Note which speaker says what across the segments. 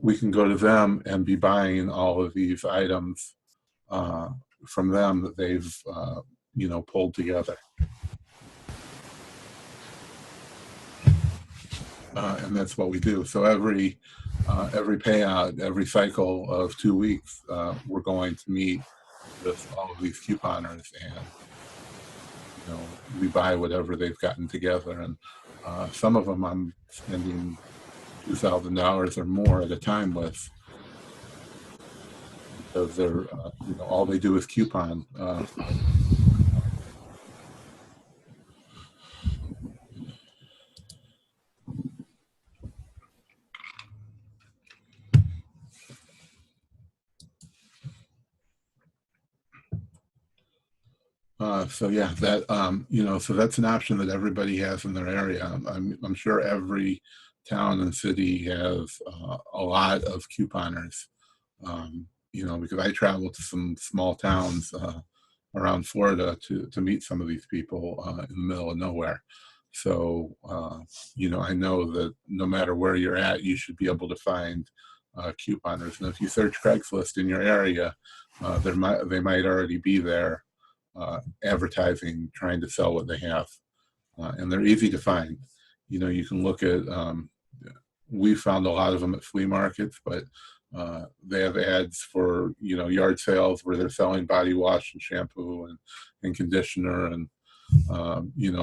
Speaker 1: we can go to them and be buying all of these items from them that they've pulled together. And that's what we do. So every payout, every cycle of 2 weeks, we're going to meet with all of these couponers, and we buy whatever they've gotten together. And some of them I'm spending $2,000 or more at a time with, because they're all they do is coupon. So yeah, that so that's an option that everybody has in their area. I'm sure every town and city has a lot of couponers. Because I travel to some small towns around Florida to meet some of these people in the middle of nowhere. So I know that no matter where you're at, you should be able to find couponers. And if you search Craigslist in your area, they might already be there. Advertising, trying to sell what they have, and they're easy to find. You can look at. We found a lot of them at flea markets, but they have ads for yard sales where they're selling body wash and shampoo and conditioner and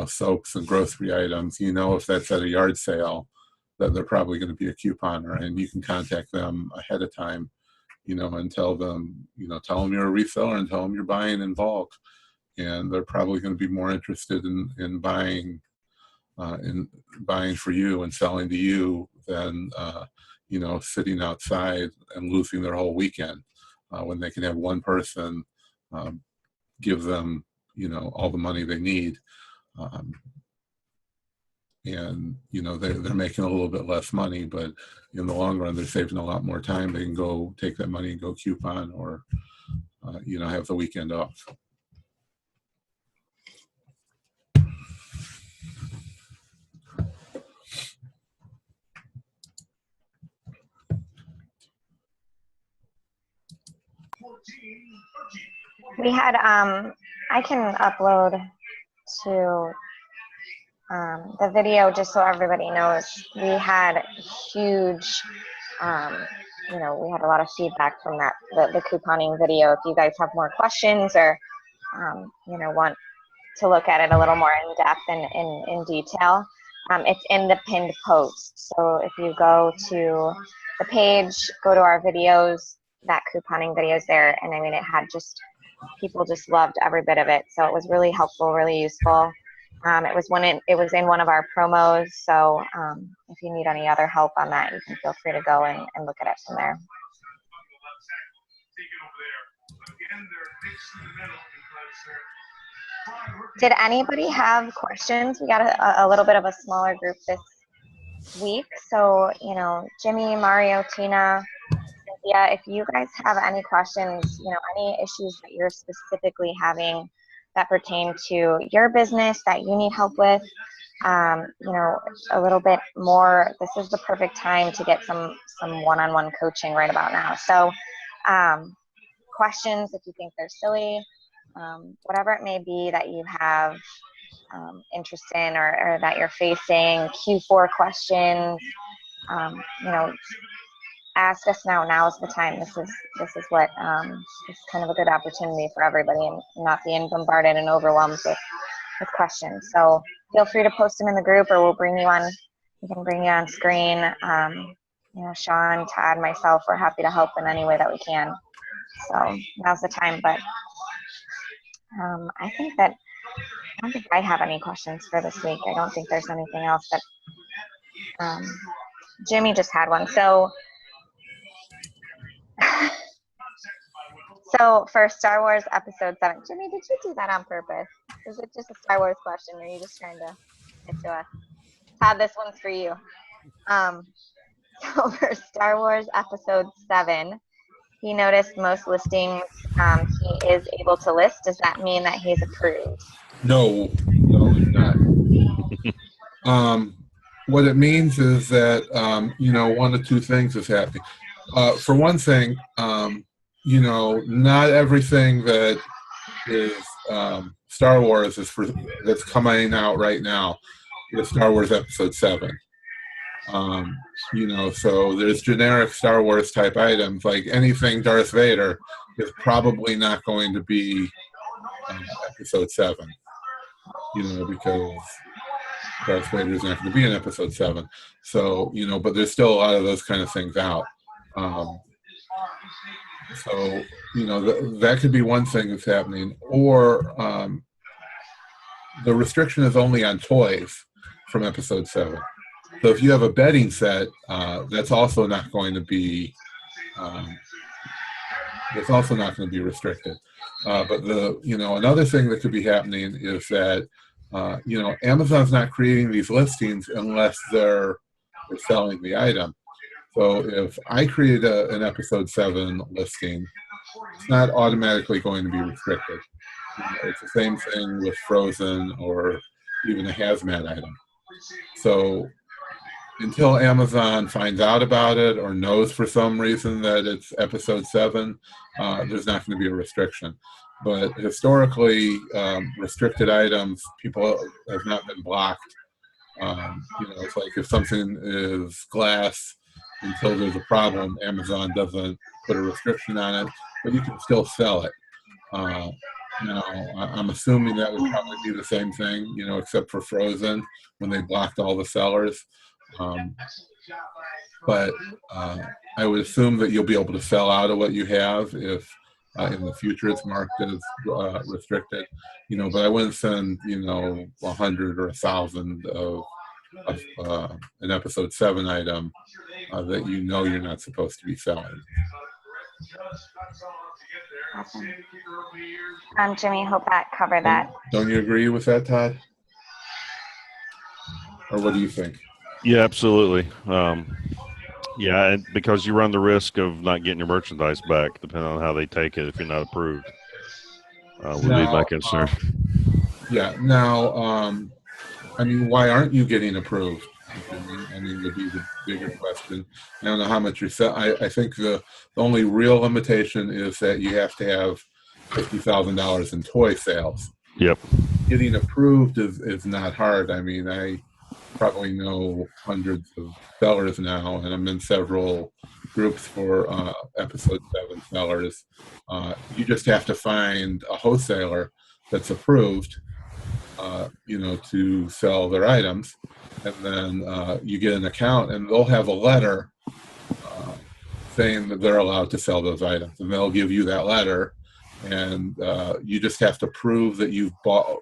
Speaker 1: soaps and grocery items. If that's at a yard sale, that they're probably going to be a couponer, and you can contact them ahead of time, and tell them you're a reseller and tell them you're buying in bulk. And they're probably going to be more interested in buying for you and selling to you than sitting outside and losing their whole weekend when they can have one person give them all the money they need, and they're making a little bit less money, but in the long run they're saving a lot more time. They can go take that money and go coupon or have the weekend off.
Speaker 2: We had, I can upload to the video just so everybody knows. We had huge, we had a lot of feedback from the couponing video. If you guys have more questions or, want to look at it a little more in depth and in detail, it's in the pinned post. So if you go to the page, go to our videos, that couponing video is there, and I mean, it had people just loved every bit of it. So it was really helpful, really useful. It was in one of our promos. So if you need any other help on that, you can feel free to go and look at it from there. Did anybody have questions? We got a little bit of a smaller group this week. So, Jimmy, Mario, Tina, Cynthia, if you guys have any questions, any issues that you're specifically having that pertain to your business that you need help with, a little bit more, this is the perfect time to get some one-on-one coaching right about now. So questions, if you think they're silly, whatever it may be that you have interest in or that you're facing, Q4 questions, ask us now. Now is the time. This is what is kind of a good opportunity for everybody, and not being bombarded and overwhelmed with questions. So feel free to post them in the group, or we can bring you on screen. Sean, Todd, myself, we're happy to help in any way that we can. So now's the time. But I don't think I have any questions for this week. I don't think there's anything else that Jimmy just had one. So for Star Wars Episode 7, Jimmy, did you do that on purpose? Is it just a Star Wars question, or are you just trying to get to us? Todd, this one's for you. So for Star Wars Episode 7, he noticed most listings he is able to list. Does that mean that he's approved?
Speaker 1: No, it's not. What it means is that, one of two things is happening. For one thing, you know, not everything that is Star Wars that's coming out right now is Star Wars Episode 7. You know, so there's generic Star Wars type items, like anything Darth Vader is probably not going to be Episode 7, you know, because Darth Vader is not going to be in Episode 7. So, you know, but there's still a lot of those kind of things out. So, you know, that could be one thing that's happening. Or the restriction is only on toys from Episode 7. So if you have a bedding set, that's also not going to be restricted. But you know, another thing that could be happening is that you know, Amazon's not creating these listings unless they're selling the item. So if I create an Episode 7 listing, it's not automatically going to be restricted. You know, it's the same thing with Frozen or even a hazmat item. So until Amazon finds out about it or knows for some reason that it's Episode 7, there's not going to be a restriction. But historically, restricted items, people have not been blocked. You know, it's like if something is glass, until there's a problem, Amazon doesn't put a restriction on it, but you can still sell it. Now, I'm assuming that would probably be the same thing, you know, except for Frozen, when they blocked all the sellers. But I would assume that you'll be able to sell out of what you have if in the future it's marked as restricted, you know, but I wouldn't send, you know, 100 or 1,000 of an Episode 7 item that you know you're not supposed to be selling.
Speaker 2: Awesome. Jimmy, hope that covered that.
Speaker 1: Don't you agree with that, Todd? Or what do you think?
Speaker 3: Yeah, absolutely. Yeah, because you run the risk of not getting your merchandise back, depending on how they take it if you're not approved. Would be my concern.
Speaker 1: Yeah. Now, I mean, why aren't you getting approved? I mean, would be the bigger question. I don't know how much you're selling. I think the only real limitation is that you have to have $50,000 in toy sales.
Speaker 3: Yep.
Speaker 1: Getting approved is not hard. I mean, I probably know hundreds of sellers now, and I'm in several groups for Episode 7 sellers. You just have to find a wholesaler that's approved, you know, to sell their items, and then you get an account, and they'll have a letter saying that they're allowed to sell those items, and they'll give you that letter, and you just have to prove that you've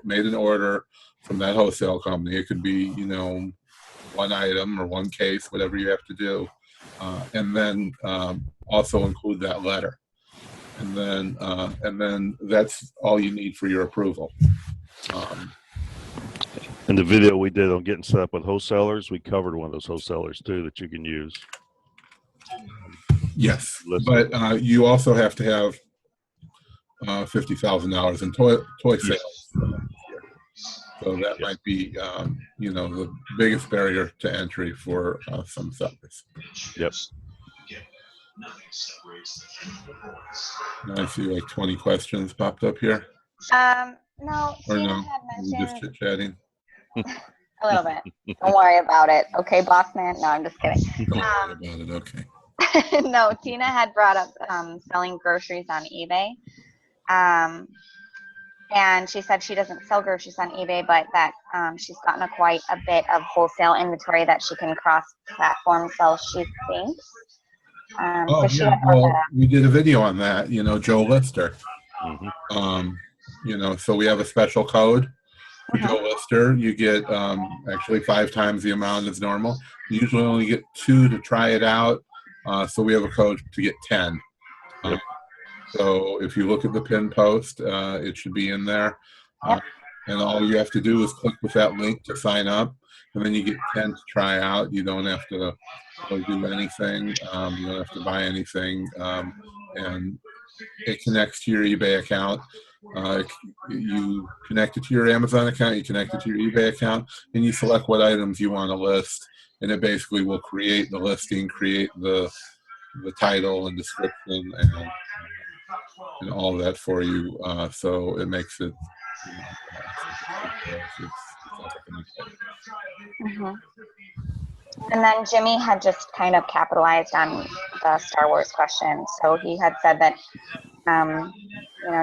Speaker 1: made an order from that wholesale company. It could be, you know, one item or one case, whatever you have to do, and then also include that letter, and then that's all you need for your approval.
Speaker 3: In the video we did on getting set up with wholesalers, we covered one of those wholesalers too that you can use.
Speaker 1: Yes, but you also have to have $50,000 in toy sales. So that might be, you know, the biggest barrier to entry for some sellers.
Speaker 3: Yep.
Speaker 1: I see like 20 questions popped up here.
Speaker 2: No,
Speaker 1: Or
Speaker 2: Tina
Speaker 1: no,
Speaker 2: had
Speaker 1: we're just
Speaker 2: mentioned
Speaker 1: chit-chatting.
Speaker 2: a little bit. Don't worry about it. Okay, boss man? No, I'm just kidding.
Speaker 1: Don't worry about it, okay.
Speaker 2: No, Tina had brought up selling groceries on eBay. And she said she doesn't sell groceries on eBay, but that she's gotten quite a bit of wholesale inventory that she can cross-platform sell, she thinks.
Speaker 1: Oh,
Speaker 2: so
Speaker 1: yeah, well, we did a video on that, you know, Joe Lister.
Speaker 3: Mm-hmm.
Speaker 1: You know, so we have a special code for Joe Lister. You get actually 5 times the amount as normal. You usually only get 2 to try it out, so we have a code to get 10.
Speaker 3: Yep.
Speaker 1: So if you look at the pin post, it should be in there. And all you have to do is click with that link to sign up, and then you get 10 to try out. You don't have to do anything. You don't have to buy anything. And it connects to your eBay account. You connect it to your Amazon account, you connect it to your eBay account, and you select what items you want to list. And it basically will create the listing, create the the title and description and all of that for you. So it makes it,
Speaker 2: Mhm. And then Jimmy had just kind of capitalized on the Star Wars question. So he had said that,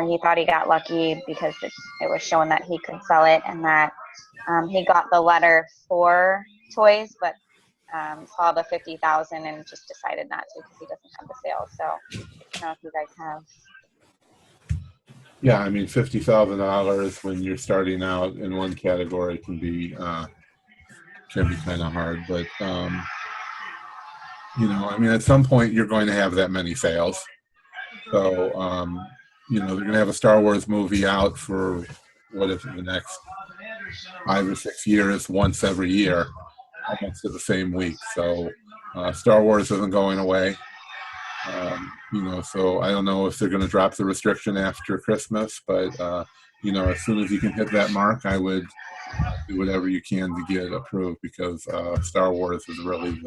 Speaker 2: he thought he got lucky because it was showing that he could sell it, and that he got the letter for toys, but saw the 50,000 and just decided not to because he doesn't have the sales. So I don't know if you guys have.
Speaker 1: Yeah, I mean, $50,000 when you're starting out in one category can be kind of hard, but I mean, at some point you're going to have that many sales. So they're going to have a Star Wars movie out for what is it, the next 5 or 6 years, once every year, almost at the same week. So Star Wars isn't going away. So I don't know if they're going to drop the restriction after Christmas, but as soon as you can hit that mark, I would do whatever you can to get approved, because Star Wars is really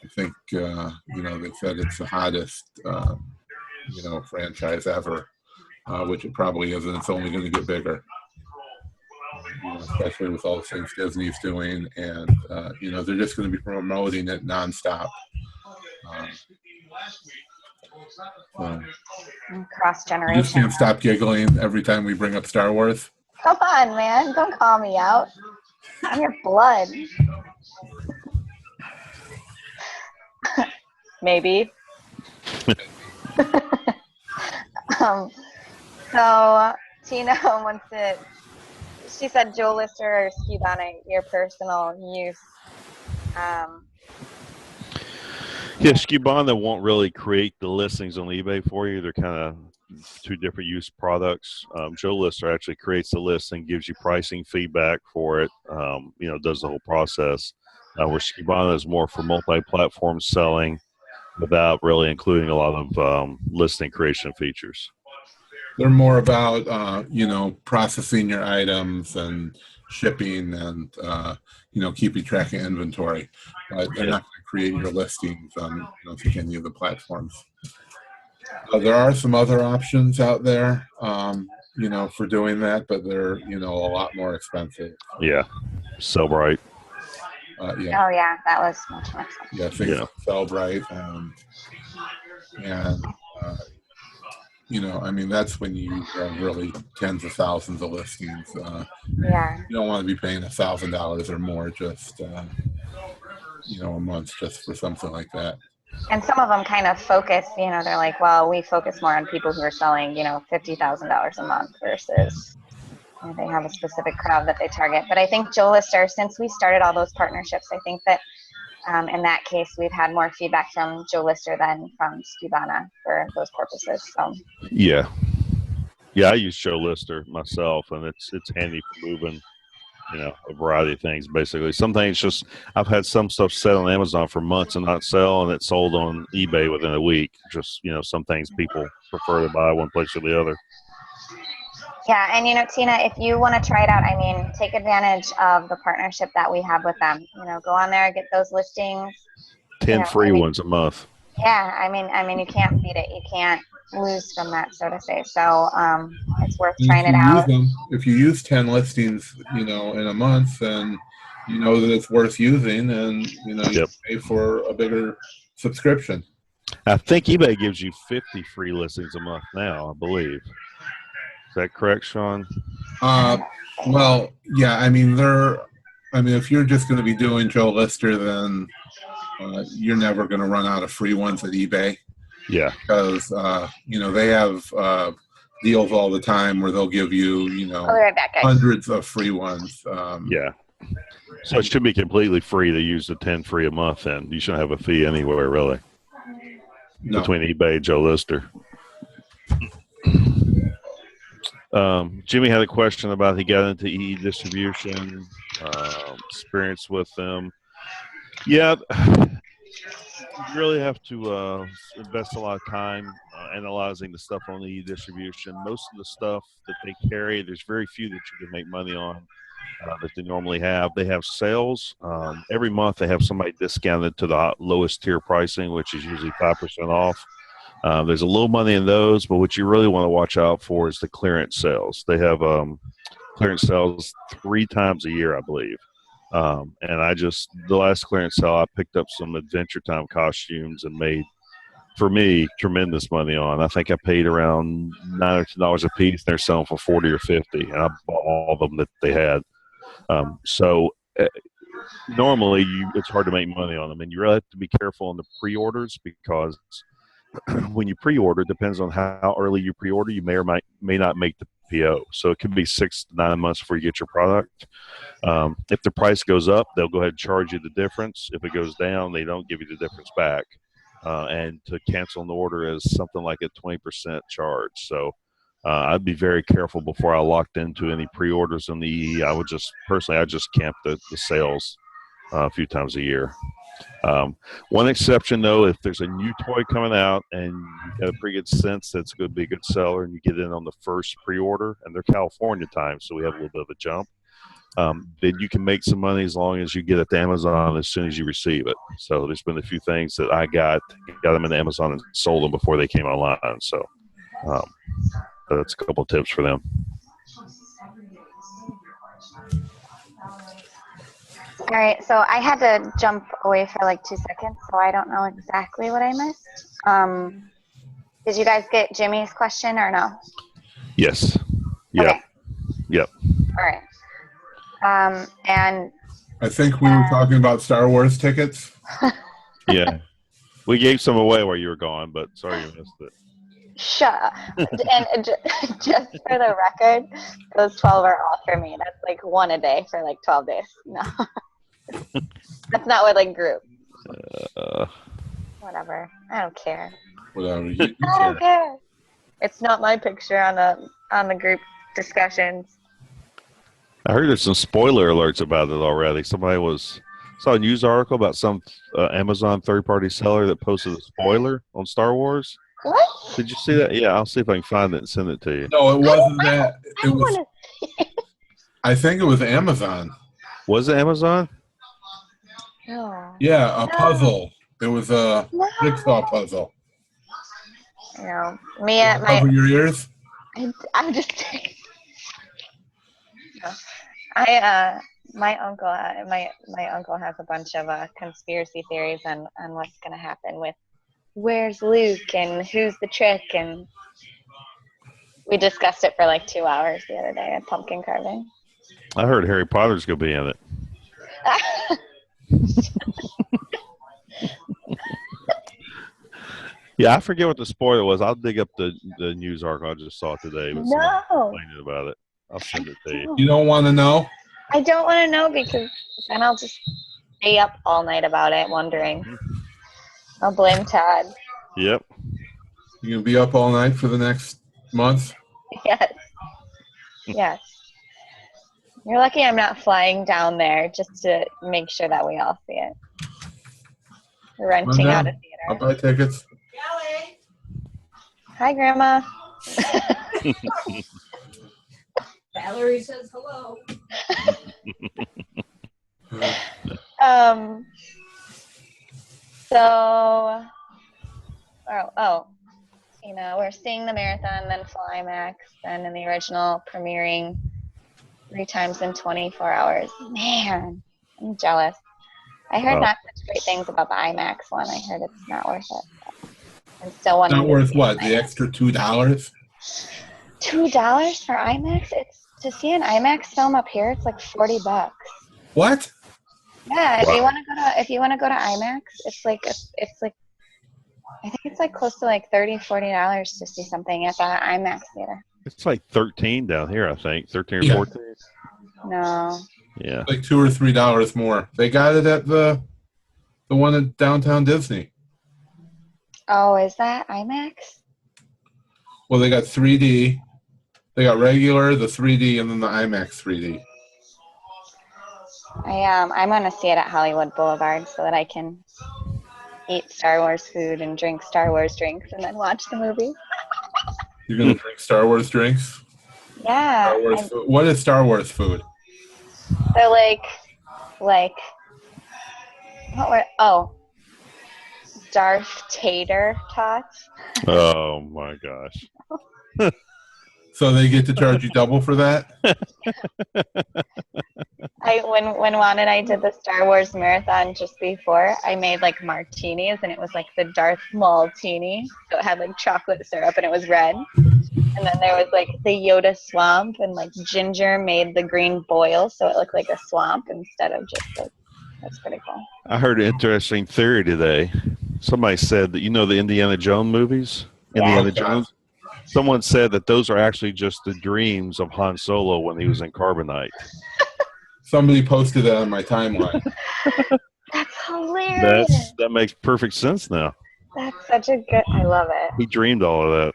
Speaker 1: I think they said it's the hottest franchise ever, which it probably isn't. It's only going to get bigger, especially with all the things Disney's doing, and they're just going to be promoting it nonstop.
Speaker 2: Cross
Speaker 1: You just
Speaker 2: generation.
Speaker 1: can't stop giggling every time we bring up Star Wars.
Speaker 2: Come on, man. Don't call me out. I'm your blood. Maybe. So Tina wants to. She said Joe Lister or Skibana, your personal use.
Speaker 3: Yeah, Skibana won't really create the listings on eBay for you. They're kind of two different use products. Joe Lister actually creates the listing, gives you pricing feedback for it, does the whole process. Where Skibana is more for multi-platform selling without really including a lot of listing creation features.
Speaker 1: They're more about, processing your items and shipping and, keeping track of inventory. But they're not going to create your listings on, any of the platforms. There are some other options out there, for doing that, but they're, a lot more expensive.
Speaker 3: Yeah. So bright.
Speaker 2: Yeah. Oh, yeah. That was much more expensive.
Speaker 1: Yeah, things like Cellbrite. I mean, that's when you have really tens of thousands of listings.
Speaker 2: Yeah.
Speaker 1: You don't want to be paying $1,000 or more just, a month just for something like that.
Speaker 2: And some of them kind of focus, they're like, well, we focus more on people who are selling, $50,000 a month versus they have a specific crowd that they target. But I think Joe Lister, since we started all those partnerships, I think that in that case, we've had more feedback from Joe Lister than from Skibana for those purposes. So
Speaker 3: yeah, I use Joe Lister myself, and it's handy for moving, a variety of things. Basically, some things just I've had some stuff set on Amazon for months and not sell, and it's sold on eBay within a week. Just some things people prefer to buy one place or the other.
Speaker 2: Yeah, and Tina, if you want to try it out, I mean, take advantage of the partnership that we have with them. Go on there, get those listings.
Speaker 3: 10 free ones a month.
Speaker 2: Yeah, I mean, you can't beat it. You can't lose from that, so to say. So it's worth trying it out.
Speaker 1: If you use 10 listings, in a month, then you know that it's worth using, and you pay for a bigger subscription.
Speaker 3: I think eBay gives you 50 free listings a month now, I believe. Is that correct, Sean?
Speaker 1: Well, yeah. I mean, if you're just going to be doing Joe Lister, then you're never going to run out of free ones at eBay.
Speaker 3: Yeah.
Speaker 1: Because they have deals all the time where they'll give you hundreds of free ones.
Speaker 3: Yeah. So it should be completely free to use the 10 free a month. Then you shouldn't have a fee anywhere really. No. Between eBay and Joe Lister. Jimmy had a question about he got into e-distribution, experience with them. Yeah, you really have to invest a lot of time analyzing the stuff on the e-distribution. Most of the stuff that they carry, there's very few that you can make money on. that they normally have. They have sales. Every month they have somebody discounted to the lowest tier pricing, which is usually 5% off. There's a little money in those, but what you really want to watch out for is the clearance sales. They have clearance sales 3 times a year, I believe. And the last clearance sale, I picked up some Adventure Time costumes and made, for me, tremendous money on. I think I paid around $9 or $10 a piece. They're selling for 40 or 50, and I bought all of them that they had. Normally it's hard to make money on them, and you really have to be careful on the pre-orders, because when you pre-order, it depends on how early you pre-order. You may not make the PO, so it could be 6 to 9 months before you get your product. If the price goes up, they'll go ahead and charge you the difference. If it goes down, they don't give you the difference back. And to cancel an order is something like a 20% charge. So I'd be very careful before I locked into any pre-orders on the EE. I just camp the sales a few times a year. One exception, though, if there's a new toy coming out and you got a pretty good sense that's going to be a good seller, and you get in on the first pre-order, and they're California time, so we have a little bit of a jump, then you can make some money as long as you get it to Amazon as soon as you receive it. So there's been a few things that I got them into Amazon and sold them before they came online. So that's a couple of tips for them.
Speaker 2: All right, so I had to jump away for like 2 seconds, so I don't know exactly what I missed. Did you guys get Jimmy's question or no?
Speaker 3: Yes. Yep.
Speaker 2: Okay.
Speaker 3: Yep.
Speaker 2: All right. And
Speaker 1: I think we were talking about Star Wars tickets.
Speaker 3: Yeah. We gave some away while you were gone, but sorry you missed it.
Speaker 2: Shut up. And just for the record, those 12 are all for me. That's like one a day for like 12 days. No. That's not with like group. Whatever. I don't care.
Speaker 1: Whatever.
Speaker 2: I don't care. It's not my picture on the group discussions.
Speaker 3: I heard there's some spoiler alerts about it already. Saw a news article about some Amazon third-party seller that posted a spoiler on Star Wars.
Speaker 2: What?
Speaker 3: Did you see that? Yeah, I'll see if I can find it and send it to you.
Speaker 1: No, it wasn't that.
Speaker 2: I want to see it.
Speaker 1: I think it was Amazon.
Speaker 3: Was it Amazon?
Speaker 2: No.
Speaker 1: Yeah, a puzzle. It was a jigsaw puzzle.
Speaker 2: You know, me at
Speaker 1: Cover your ears.
Speaker 2: I'm just saying. My uncle has a bunch of conspiracy theories on what's going to happen with where's Luke and who's the trick, and we discussed it for like 2 hours the other day at pumpkin carving.
Speaker 3: I heard Harry Potter's going to be in it. Yeah, I forget what the spoiler was. I'll dig up the news article. I just saw it today. But complaining about it. I'll send it to you.
Speaker 1: You don't want to know?
Speaker 2: I don't want to know because then I'll just stay up all night about it, wondering. I'll blame Todd.
Speaker 3: Yep.
Speaker 1: You gonna be up all night for the next month?
Speaker 2: Yes. Yes. You're lucky I'm not flying down there just to make sure that we all see it. We're renting out a theater.
Speaker 1: I'll buy tickets.
Speaker 2: Hi, Grandma.
Speaker 4: Valerie says hello.
Speaker 2: We're seeing the marathon, then Flymax, then in the original premiering 3 times in 24 hours. Man, I'm jealous. I heard not such great things about the IMAX one. I heard it's not worth it. I'm still wanting.
Speaker 1: Not worth what? The extra $2?
Speaker 2: $2 for IMAX? It's to see an IMAX film up here. It's like $40.
Speaker 1: What?
Speaker 2: Yeah, if
Speaker 3: Wow.
Speaker 2: you want to go to IMAX, it's like I think it's like close to like $30-$40 to see something at the IMAX theater.
Speaker 3: It's like 13 down here, I think. 13 or 14.
Speaker 2: No.
Speaker 3: Yeah.
Speaker 1: Like $2 or $3 more. They got it at the one at downtown Disney.
Speaker 2: Oh, is that IMAX?
Speaker 1: Well, they got 3D. They got regular, the 3D, and then the IMAX 3D.
Speaker 2: I'm gonna see it at Hollywood Boulevard so that I can eat Star Wars food and drink Star Wars drinks and then watch the movie.
Speaker 1: You're gonna drink Star Wars drinks?
Speaker 2: Yeah.
Speaker 1: Star Wars food. What is Star Wars food?
Speaker 2: They're like what were Darth Tater tots.
Speaker 3: Oh my gosh.
Speaker 1: So they get to charge you double for that?
Speaker 2: When Juan and I did the Star Wars marathon just before, I made like martinis, and it was like the Darth Maltini. So it had like chocolate syrup and it was red. And then there was like the Yoda swamp, and like ginger made the green boil, so it looked like a swamp instead of just like. That's pretty cool.
Speaker 3: I heard an interesting theory today. Somebody said that the Indiana Jones movies,
Speaker 2: Yeah.
Speaker 3: Indiana Jones. Someone said that those are actually just the dreams of Han Solo when he was in Carbonite.
Speaker 1: Somebody posted that on my timeline.
Speaker 2: That's hilarious.
Speaker 3: That makes perfect sense now.
Speaker 2: That's such a good. I love it.
Speaker 3: He dreamed all of that.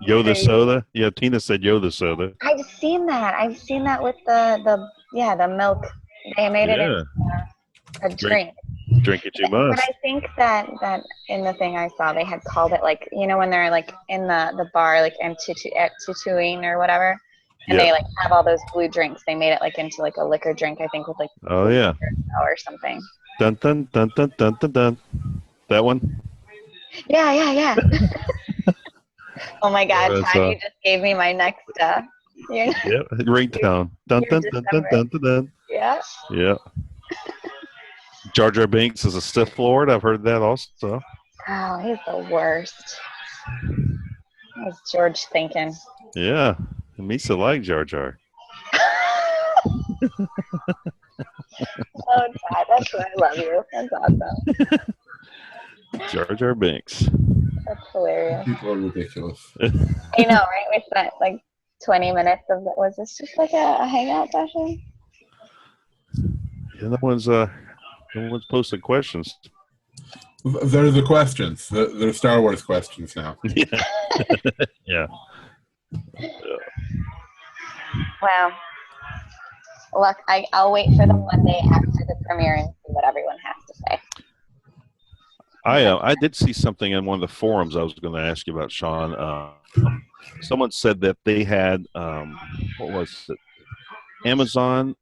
Speaker 3: Yoda soda. Yeah, Tina said Yoda soda.
Speaker 2: I've seen that. I've seen that with the milk. They made it into a drink.
Speaker 3: Drink it, you
Speaker 2: But
Speaker 3: must.
Speaker 2: I think that in the thing I saw, they had called it like, when they're like in the bar, like at Tatooine or whatever, and they like have all those blue drinks. They made it like into like a liquor drink, I think, with like or something.
Speaker 3: Dun dun dun dun dun dun dun. That one.
Speaker 2: Yeah. Oh my God,
Speaker 3: That's,
Speaker 2: Todd, you just gave me my next.
Speaker 3: Ringtone. Dun dun dun dun dun dun dun.
Speaker 2: Yeah.
Speaker 3: Yeah. Jar Jar Binks is a Sith Lord. I've heard that also.
Speaker 2: Oh, he's the worst. How's George thinking?
Speaker 3: Yeah. Misa like Jar Jar.
Speaker 2: Oh, Todd, that's why I love you. That's awesome.
Speaker 3: Jar Jar Binks.
Speaker 2: That's hilarious.
Speaker 1: People are ridiculous.
Speaker 2: I know, right? We spent like 20 minutes of it. Was this just like a hangout session?
Speaker 3: Yeah, no one's posting questions.
Speaker 1: They're the questions. They're Star Wars questions now.
Speaker 3: Yeah.
Speaker 2: Wow. Look, I'll wait for the Monday after the premiere and see what everyone has to say.
Speaker 3: I did see something in one of the forums I was going to ask you about, Sean. Someone said that they had, what was it? Amazon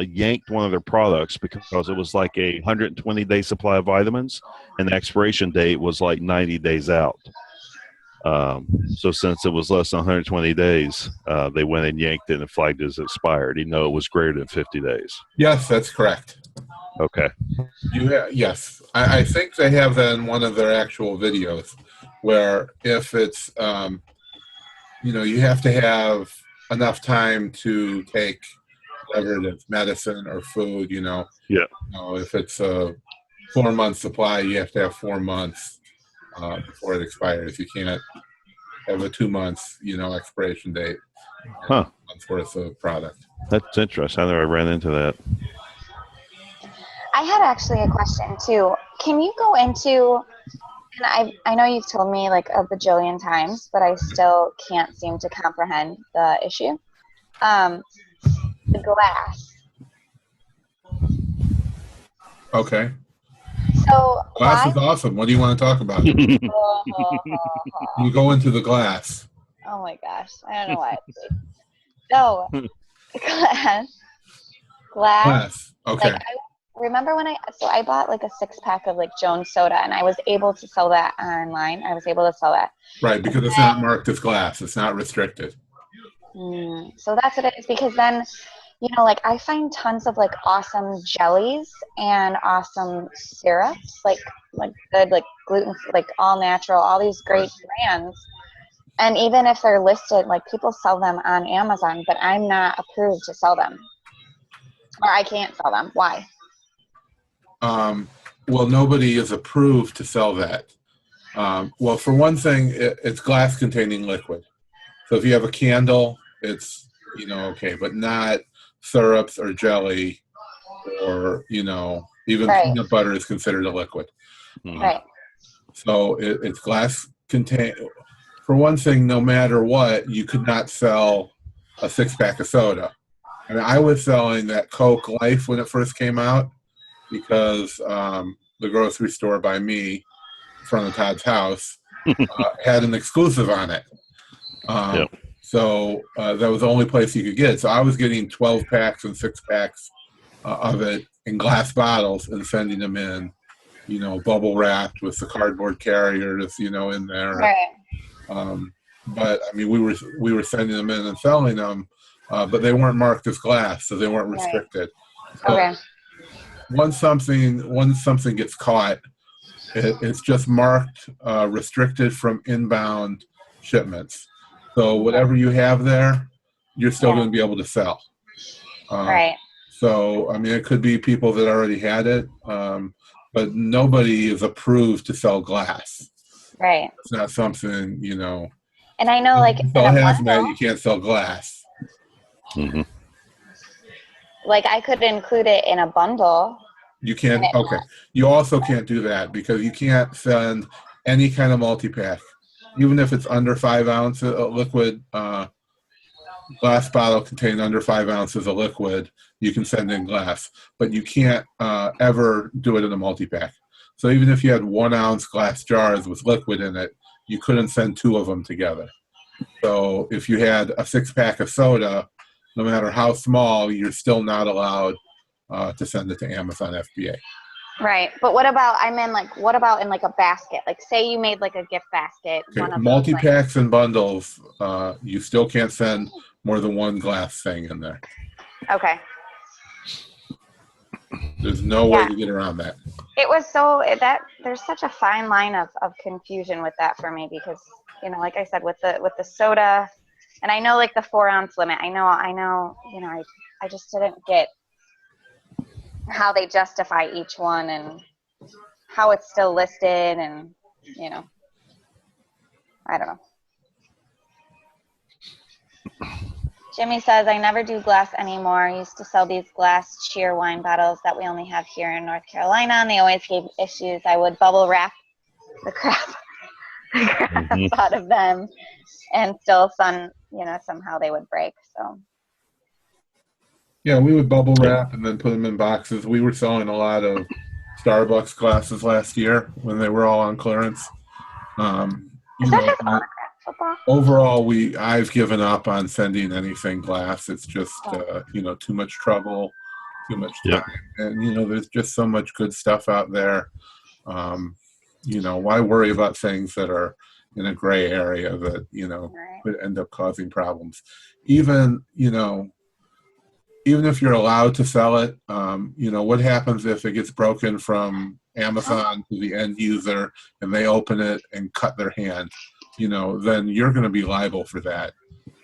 Speaker 3: yanked one of their products because it was like a 120-day supply of vitamins, and the expiration date was like 90 days out. So since it was less than 120 days, they went and yanked it and flagged it as expired, even though it was greater than 50 days.
Speaker 1: Yes, that's correct.
Speaker 3: Okay.
Speaker 1: Yes. I think they have that in one of their actual videos where if it's, you have to have enough time to take whatever it is, medicine or food, Yeah. If it's a 4-month supply, you have to have 4 months before it expires. You can't have a 2 months, expiration date.
Speaker 3: Huh.
Speaker 1: A month's worth of product.
Speaker 3: That's interesting. I never ran into that.
Speaker 2: I had actually a question too. Can you go into, and I know you've told me like a bajillion times, but I still can't seem to comprehend the issue. The glass.
Speaker 1: Okay.
Speaker 2: So
Speaker 1: Glass is awesome. What do you want to talk about? You go into the glass.
Speaker 2: Oh my gosh. I don't know why. So glass.
Speaker 1: Okay.
Speaker 2: Like, remember when I bought like a 6-pack of like Jones soda, and I was able to sell that online. I was able to sell that.
Speaker 1: Right, because it's not marked as glass. It's not restricted.
Speaker 2: So that's what it is, because then, like I find tons of like awesome jellies and awesome syrups, like good, like gluten, like all natural, all these great brands. And even if they're listed, like people sell them on Amazon, but I'm not approved to sell them. Or I can't sell them. Why?
Speaker 1: Well, nobody is approved to sell that. Well, for one thing, it's glass containing liquid. So if you have a candle, it's, okay, but not syrups or jelly or, even peanut butter is considered a liquid.
Speaker 2: Right.
Speaker 1: So it's glass contain. For one thing, no matter what, you could not sell a 6-pack of soda. I mean, I was selling that Coke Life when it first came out because the grocery store by me, in front of Todd's house, had an exclusive on it. So that was the only place you could get it. So I was getting 12 packs and 6 packs of it in glass bottles and sending them in, bubble wrapped with the cardboard carriers, in there.
Speaker 2: Right.
Speaker 1: But I mean, we were sending them in and selling them, but they weren't marked as glass, so they weren't restricted. So
Speaker 2: Okay.
Speaker 1: once something gets caught, it's just marked restricted from inbound shipments. So whatever you have there, you're still going to be able to sell.
Speaker 2: Right.
Speaker 1: So I mean, it could be people that already had it, but nobody is approved to sell glass.
Speaker 2: Right.
Speaker 1: It's not something,
Speaker 2: And I know, like,
Speaker 1: you
Speaker 2: in
Speaker 1: sell
Speaker 2: a
Speaker 1: hazmat,
Speaker 2: bundle,
Speaker 1: you can't sell glass.
Speaker 3: Hmm.
Speaker 2: like I could include it in a bundle.
Speaker 1: You can't. Okay. You also can't do that because you can't send any kind of multi-pack, even if it's under 5 ounces of liquid. Glass bottle containing under 5 ounces of liquid, you can send in glass, but you can't ever do it in a multi-pack. So even if you had 1 ounce glass jars with liquid in it, you couldn't send 2 of them together. So if you had a 6-pack of soda, no matter how small, you're still not allowed to send it to Amazon FBA.
Speaker 2: Right. But what about in like a basket? Like, say you made like a gift basket.
Speaker 1: Okay.
Speaker 2: One of those,
Speaker 1: Multi-packs and bundles, you still can't send more than 1 glass thing in there.
Speaker 2: Okay.
Speaker 1: There's no way to get around that.
Speaker 2: It was there's such a fine line of confusion with that for me because, like I said, with the soda, and I know like the 4 ounce limit, I know, I just didn't get how they justify each one and how it's still listed and, I don't know. Jimmy says, I never do glass anymore. I used to sell these glass cheer wine bottles that we only have here in North Carolina, and they always gave issues. I would bubble wrap the crap out of them, and still somehow they would break. So.
Speaker 1: Yeah, we would bubble wrap and then put them in boxes. We were selling a lot of Starbucks glasses last year when they were all on clearance. Overall, I've given up on sending anything glass. It's just too much trouble, too much time, and there's just so much good stuff out there. Why worry about things that are in a gray area that could end up causing problems? Even if you're allowed to sell it, what happens if it gets broken from Amazon to the end user and they open it and cut their hand? Then you're going to be liable for that.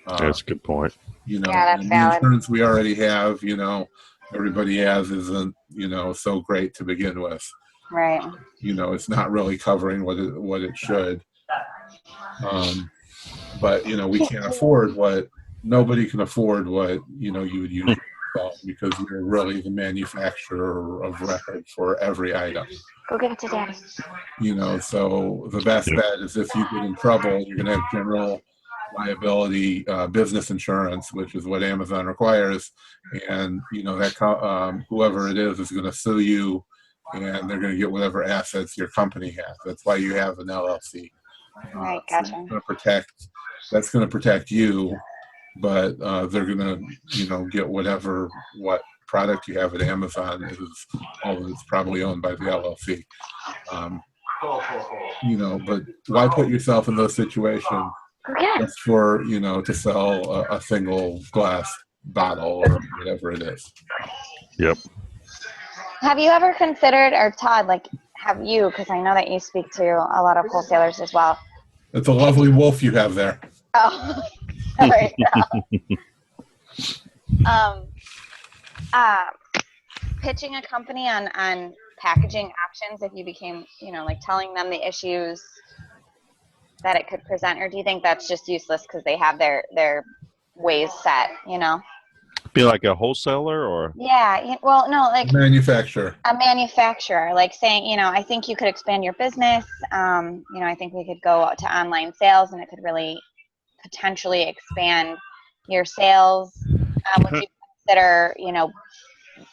Speaker 3: That's a good point.
Speaker 2: That's
Speaker 1: the
Speaker 2: valid.
Speaker 1: insurance we already have, everybody has isn't, so great to begin with.
Speaker 2: Right.
Speaker 1: It's not really covering what it should. But, we can't afford nobody can afford what, you would use because you're really the manufacturer of record for every item.
Speaker 2: Go give it to Daddy.
Speaker 1: So the best bet is if you get in trouble, you're going to have general liability business insurance, which is what Amazon requires, and that whoever it is going to sue you, and they're going to get whatever assets your company has. That's why you have an LLC.
Speaker 2: Right, gotcha.
Speaker 1: That's going to protect you, but they're going to get what product you have at Amazon is probably owned by the LLC. But why put yourself in those situations just for, to sell a single glass bottle or whatever it is?
Speaker 3: Yep.
Speaker 2: Have you ever considered, or Todd, have you, because I know that you speak to a lot of wholesalers as well.
Speaker 1: It's a lovely wolf you have there.
Speaker 2: Oh, all right. Pitching a company on packaging options if you became, telling them the issues that it could present, or do you think that's just useless because they have their ways set,
Speaker 3: Be like a wholesaler or?
Speaker 2: Yeah, well, no, like
Speaker 1: manufacturer.
Speaker 2: A manufacturer, like saying, I think you could expand your business. I think we could go out to online sales and it could really potentially expand your sales. Would you consider,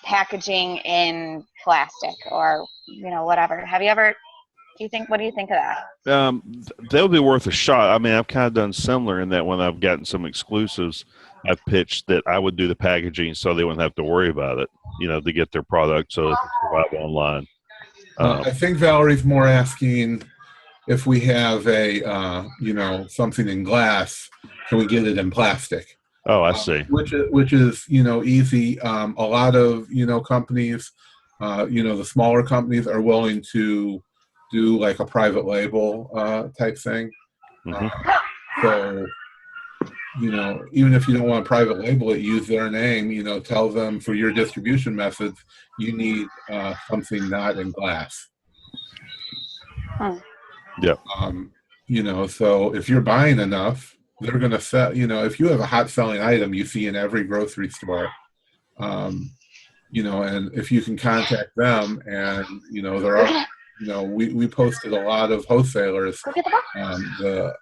Speaker 2: packaging in plastic or, whatever? Have you ever Do you think? What do you think of that?
Speaker 3: They'll be worth a shot. I mean, I've kind of done similar in that when I've gotten some exclusives, I've pitched that I would do the packaging so they wouldn't have to worry about it, to get their product so they can survive online.
Speaker 1: I think Valerie's more asking if we have something in glass, can we get it in plastic?
Speaker 3: Oh, I see.
Speaker 1: Which is easy. A lot of companies, the smaller companies are willing to do like a private label type thing. So even if you don't want to private label it, use their name. Tell them for your distribution methods you need something not in glass.
Speaker 3: Yeah.
Speaker 1: So if you're buying enough, they're going to sell. If you have a hot selling item you see in every grocery store, and if you can contact them, and there are, we posted a lot of wholesalers, the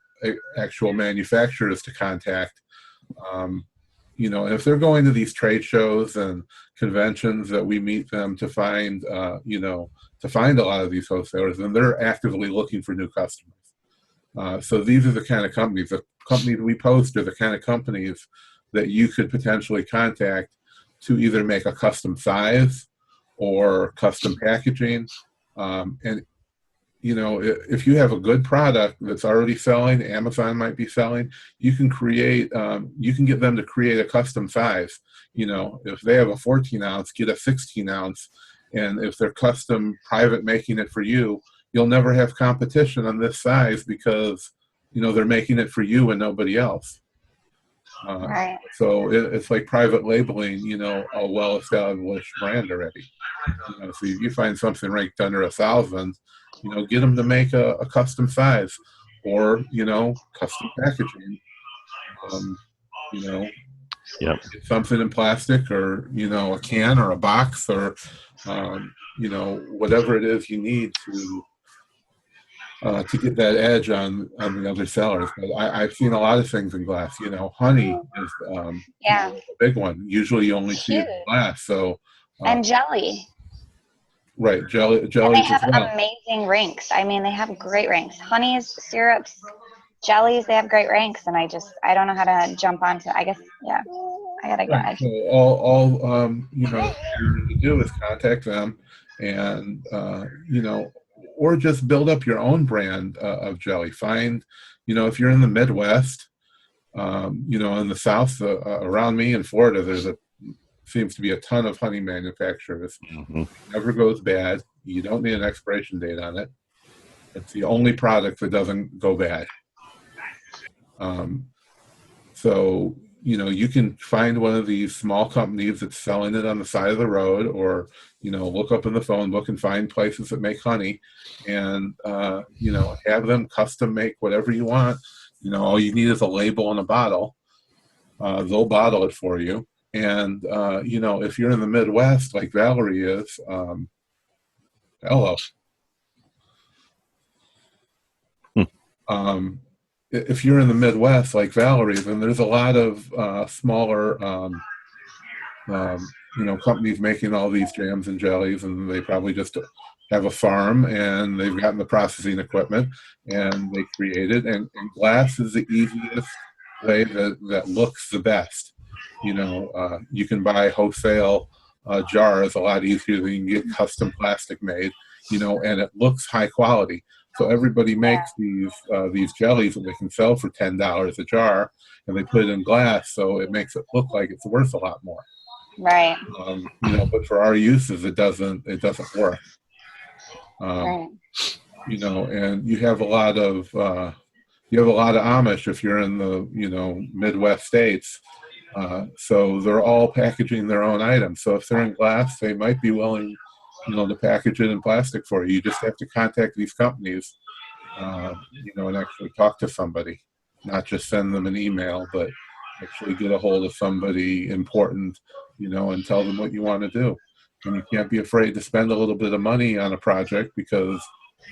Speaker 1: actual manufacturers to contact. And if they're going to these trade shows and conventions that we meet them to find, to find a lot of these wholesalers, and they're actively looking for new customers. So these are the kind of companies. The companies we post are the kind of companies that you could potentially contact to either make a custom size or custom packaging. And if you have a good product that's already selling, Amazon might be selling, you can get them to create a custom size. If they have a 14 ounce, get a 16 ounce. And if they're custom private making it for you, you'll never have competition on this size because, they're making it for you and nobody else.
Speaker 2: Right.
Speaker 1: So it's like private labeling, a well-established brand already. So if you find something ranked under 1,000, get them to make a custom size or, custom packaging.
Speaker 3: Yep.
Speaker 1: Get something in plastic or, a can or a box or, whatever it is you need to get that edge on the other sellers. But I've seen a lot of things in glass. Honey is a big one. Usually you only see it in glass. So
Speaker 2: and jelly.
Speaker 1: Right, jelly.
Speaker 2: And they have amazing ranks. I mean, they have great ranks. Honeys, syrups, jellies. They have great ranks, and I don't know how to jump onto. I guess I gotta get.
Speaker 1: Right. So all you need to do is contact them, and or just build up your own brand of jelly. Find, if you're in the Midwest, in the South, around me in Florida, seems to be a ton of honey manufacturers.
Speaker 3: Mm-hmm.
Speaker 1: It never goes bad. You don't need an expiration date on it. It's the only product that doesn't go bad. So, you can find one of these small companies that's selling it on the side of the road, or, look up in the phone book and find places that make honey and, have them custom make whatever you want. All you need is a label and a bottle. They'll bottle it for you. And, if you're in the Midwest, like Valerie is, hello. If you're in the Midwest, like Valerie, then there's a lot of smaller, companies making all these jams and jellies, and they probably just have a farm and they've gotten the processing equipment and they create it. And glass is the easiest way that looks the best. You can buy wholesale jars a lot easier than you can get custom plastic made, and it looks high quality. So everybody makes these jellies that they can sell for $10 a jar, and they put it in glass, so it makes it look like it's worth a lot more.
Speaker 2: Right.
Speaker 1: But for our uses, it doesn't work.
Speaker 2: Right.
Speaker 1: And you have a lot of Amish if you're in the Midwest states. So they're all packaging their own items. So if they're in glass, they might be willing, to package it in plastic for you. You just have to contact these companies, and actually talk to somebody, not just send them an email, but actually get a hold of somebody important, and tell them what you want to do. And you can't be afraid to spend a little bit of money on a project because,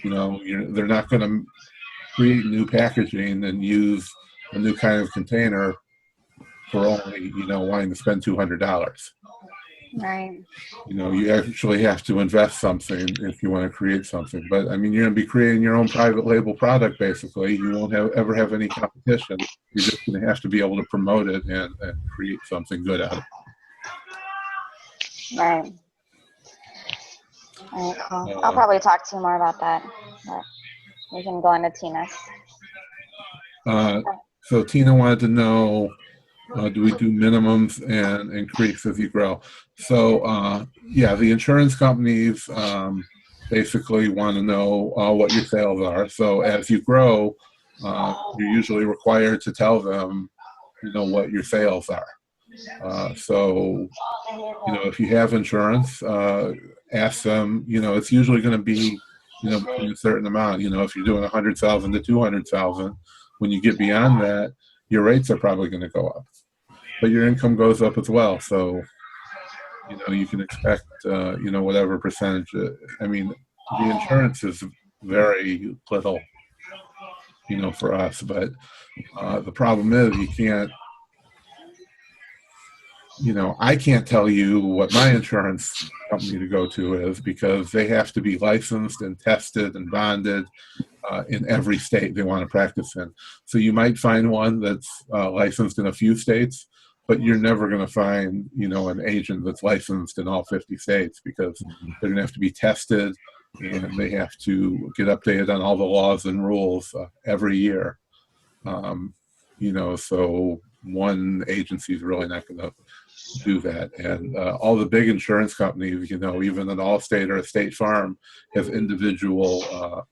Speaker 1: they're not going to create new packaging and use a new kind of container for only, wanting to spend $200.
Speaker 2: Right.
Speaker 1: You know, you actually have to invest something if you want to create something. But I mean, you're going to be creating your own private label product, basically. You won't ever have any competition. You're just going to have to be able to promote it and create something good out of it.
Speaker 2: Right. All right, cool. I'll probably talk to you more about that. But we can go into Tina's.
Speaker 1: So Tina wanted to know, do we do minimums and increase as you grow? So yeah, the insurance companies basically want to know what your sales are. So as you grow, you're usually required to tell them, you know, what your sales are. So, you know, if you have insurance, ask them, you know, it's usually going to be, you know, between a certain amount. You know, if you're doing 100,000 to 200,000, when you get beyond that, your rates are probably going to go up, but your income goes up as well. So, you know, you can expect, you know, whatever percentage. I mean, the insurance is very little, you know, for us, but the problem is you can't, you know, I can't tell you what my insurance company to go to is, because they have to be licensed and tested and bonded in every state they want to practice in. So you might find one that's licensed in a few states, but you're never going to find, you know, an agent that's licensed in all 50 states, because they're going to have to be tested and they have to get updated on all the laws and rules every year. You know, so one agency is really not going to do that. And all the big insurance companies, you know, even an Allstate or a State Farm, have individual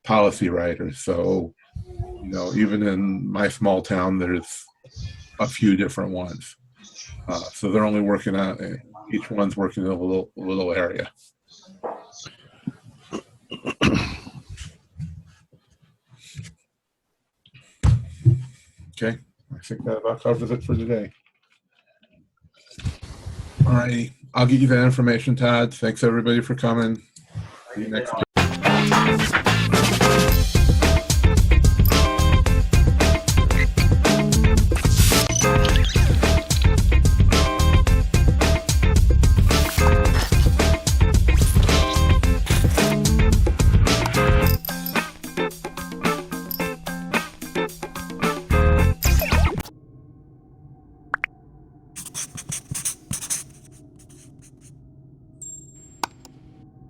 Speaker 1: policy writers. So, you know, even in my small town, there's a few different ones. So they're only working on, each one's working in a little area. Okay, I think that about covers it for today. All righty, I'll get you that information, Todd. Thanks everybody for coming. See you next week.